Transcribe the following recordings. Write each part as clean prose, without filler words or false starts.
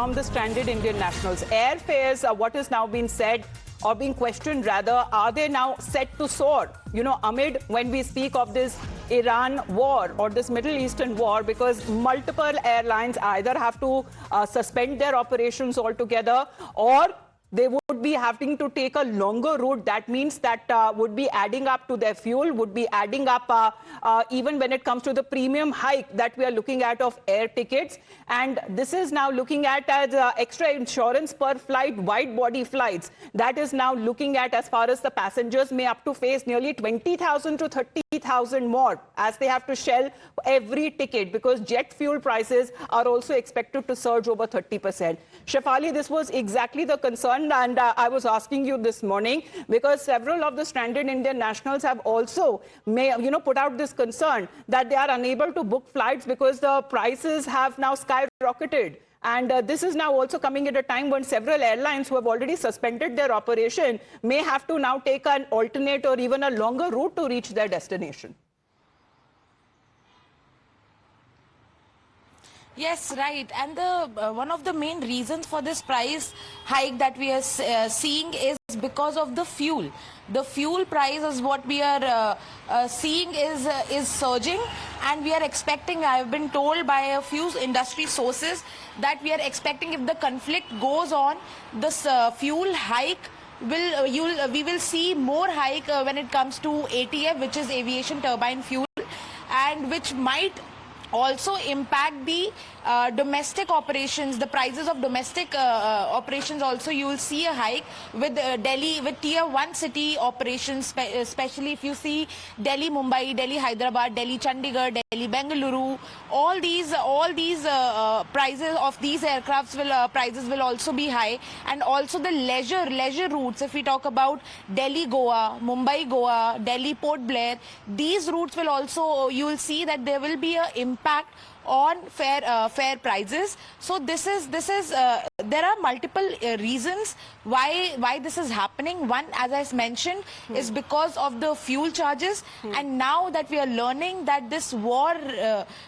from the stranded Indian nationals. Airfares, what is now being said or being questioned rather, are they now set to soar? You know, amid when we speak of this Iran war or this Middle Eastern war, because multiple airlines either have to suspend their operations altogether, or they would be having to take a longer route. That means that would be adding up to their fuel, would be adding up even when it comes to the premium hike that we are looking at of air tickets. And this is now looking at as extra insurance per flight, wide body flights. That is now looking at, as far as the passengers may up to face nearly 20,000 to 30,000 more as they have to shell every ticket, because jet fuel prices are also expected to surge over 30%. Shefali, this was exactly the concern, and I was asking you this morning because several of the stranded Indian nationals have also put out this concern that they are unable to book flights because the prices have now skyrocketed. And this is now also coming at a time when several airlines who have already suspended their operation may have to now take an alternate or even a longer route to reach their destination. Yes, right. And the one of the main reasons for this price hike that we are seeing is because of the fuel. The fuel price is what we are seeing is surging, and we are expecting, I have been told by a few industry sources, that we are expecting, if the conflict goes on, this fuel hike we will see more hike when it comes to ATF, which is aviation turbine fuel, and which might also impact the domestic operations, the prices of domestic operations. Also, you will see a hike with Delhi, with tier 1 city operations, especially if you see Delhi, Mumbai, Delhi, Hyderabad, Delhi, Chandigarh, Delhi, Bengaluru. All these prices of these aircrafts prices will also be high, and also the leisure routes. If we talk about Delhi, Goa, Mumbai, Goa, Delhi, Port Blair, these routes will also, you will see that there will be an impact on fare prices. So this is there are multiple reasons why this is happening. One, as I mentioned, is because of the fuel charges, and now that we are learning that this war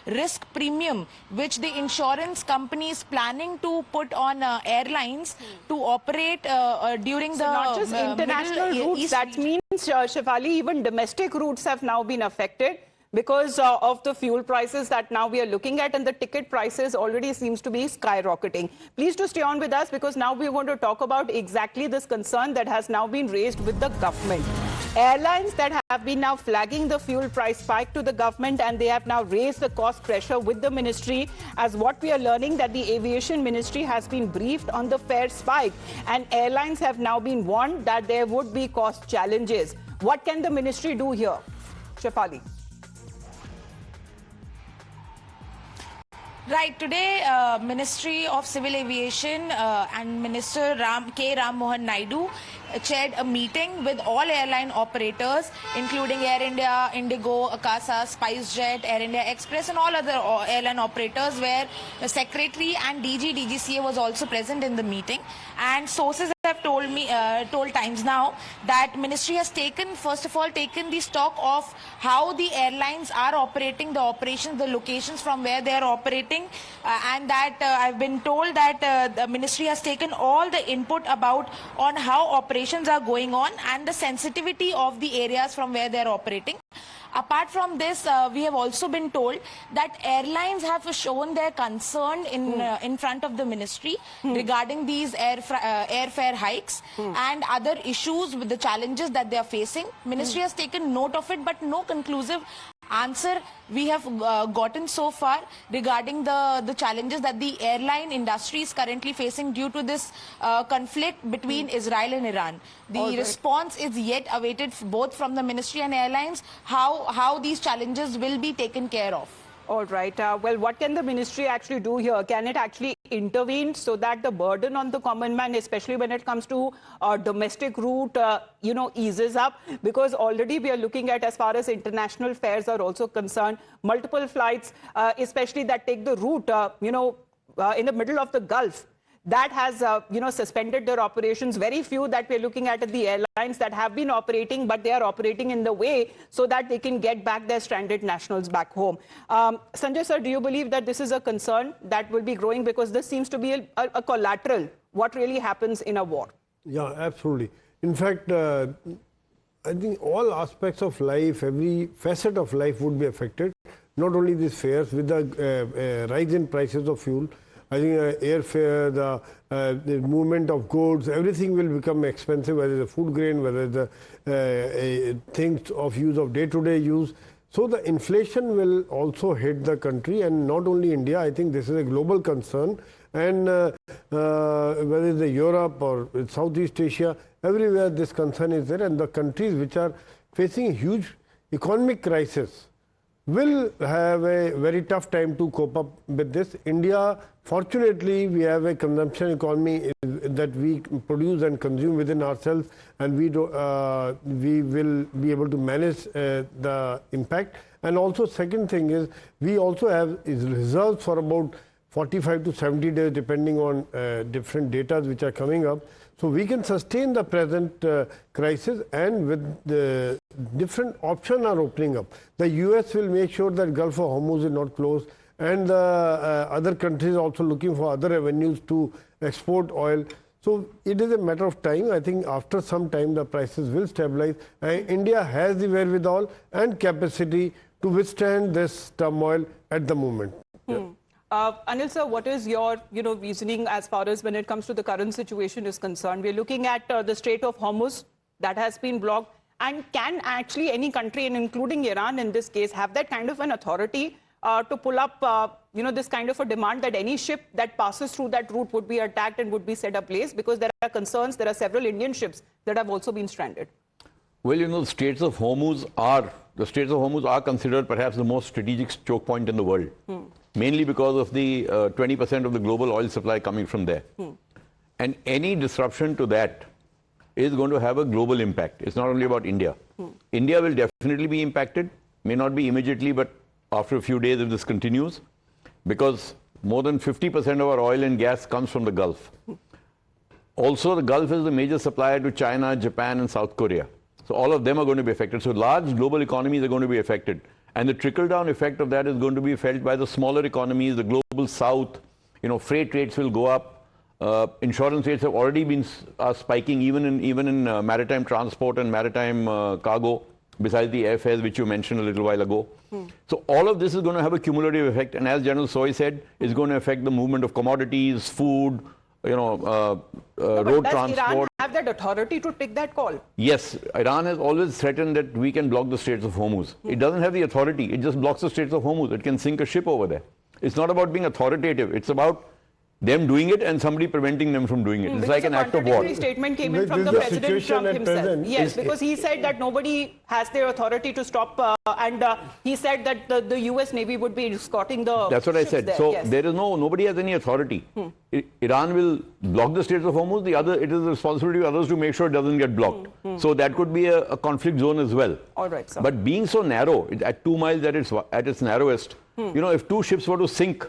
risk premium, which the insurance company is planning to put on airlines to operate during the not just international routes, that means Shefali, even domestic routes have now been affected because of the fuel prices that now we are looking at, and the ticket prices already seems to be skyrocketing. Please do stay on with us, because now we want to talk about exactly this concern that has now been raised with the government. Airlines that have been now flagging the fuel price spike to the government, and they have now raised the cost pressure with the ministry, as what we are learning that the aviation ministry has been briefed on the fare spike, and airlines have now been warned that there would be cost challenges. What can the ministry do here? Shefali. Right. Today, Ministry of Civil Aviation and Minister K. Ram Mohan Naidu chaired a meeting with all airline operators, including Air India, Indigo, Akasa, SpiceJet, Air India Express, and all other airline operators, where the Secretary and DGCA was also present in the meeting. And sources have told me, told Times Now, that Ministry has first of all taken the stock of how the airlines are operating, the operations, the locations from where they are operating, and that I've been told that the Ministry has taken all the input on how operations are going on and the sensitivity of the areas from where they are operating. Apart from this, we have also been told that airlines have shown their concern in front of the ministry regarding these airfare hikes and other issues with the challenges that they are facing. Ministry has taken note of it, but no conclusive answer we have gotten so far regarding the challenges that the airline industry is currently facing due to this conflict between Israel and Iran. The response is yet awaited both from the ministry and airlines, how these challenges will be taken care of. All right. Well, what can the ministry actually do here? Can it actually intervene so that the burden on the common man, especially when it comes to domestic route, eases up? Because already we are looking at, as far as international fares are also concerned, multiple flights, especially that take the route, in the middle of the Gulf. that has, suspended their operations. Very few that we're looking at the airlines that have been operating, but they are operating in the way so that they can get back their stranded nationals back home. Sanjay sir, do you believe that this is a concern that will be growing, because this seems to be a collateral, what really happens in a war? Yeah, absolutely. In fact, I think all aspects of life, every facet of life would be affected. Not only these fares, with the rise in prices of fuel, I think airfare, the movement of goods, everything will become expensive, whether it's a food grain, whether the things of use of day-to-day use. So the inflation will also hit the country, and not only India. I think this is a global concern. And whether it's Europe or Southeast Asia, everywhere this concern is there. And the countries which are facing a huge economic crisis will have a very tough time to cope up with this. India, fortunately, we have a consumption economy that we produce and consume within ourselves, and we will be able to manage the impact. And also, second thing is, we also have reserves for about 45 to 70 days, depending on different data which are coming up. So we can sustain the present crisis, and with the different options are opening up. The US will make sure that Gulf of Hormuz is not closed, and the other countries also looking for other avenues to export oil. So it is a matter of time. I think after some time the prices will stabilize, and India has the wherewithal and capacity to withstand this turmoil at the moment. Anil sir, what is your reasoning as far as when it comes to the current situation is concerned? We're looking at the Strait of Hormuz that has been blocked, and can actually any country, and including Iran in this case, have that kind of an authority to pull up this kind of a demand that any ship that passes through that route would be attacked and would be set ablaze? Because there are concerns, there are several Indian ships that have also been stranded. Well, the Straits of Hormuz are considered perhaps the most strategic choke point in the world. Mainly because of the 20% of the global oil supply coming from there. And any disruption to that is going to have a global impact. It's not only about India. India will definitely be impacted, may not be immediately, but after a few days if this continues, because more than 50% of our oil and gas comes from the Gulf. Also, the Gulf is the major supplier to China, Japan, and South Korea. So all of them are going to be affected. So large global economies are going to be affected. And the trickle-down effect of that is going to be felt by the smaller economies, the global south. Freight rates will go up. Insurance rates have already been spiking, even in maritime transport and maritime cargo, besides the airfares, which you mentioned a little while ago. So all of this is going to have a cumulative effect. And as General Soy said, it's going to affect the movement of commodities, food, road transport. Does Iran have that authority to take that call? Yes, Iran has always threatened that we can block the Straits of Hormuz. It doesn't have the authority. It just blocks the Straits of Hormuz. It can sink a ship over there. It's not about being authoritative. It's about them doing it and somebody preventing them from doing it. It's like an act of war. A statement came in from the President Trump himself. Yes, because he said that nobody has their authority to stop, and he said that the US Navy would be escorting the That's what I said. There. So yes. there is nobody has any authority. Iran will block the Straits of Hormuz. It is the responsibility of others to make sure it doesn't get blocked. So that could be a conflict zone as well. All right, sir. But being so narrow, at 2 miles at its narrowest, if two ships were to sink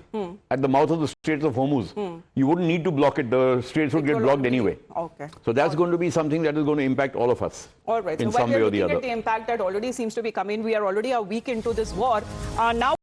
at the mouth of the Straits of Hormuz, you wouldn't need to block it. The straits would get blocked anyway. Okay. So that's going to be something that is going to impact all of us. All right. In So some way or the other. At the impact that already seems to be coming, we are already a week into this war. Now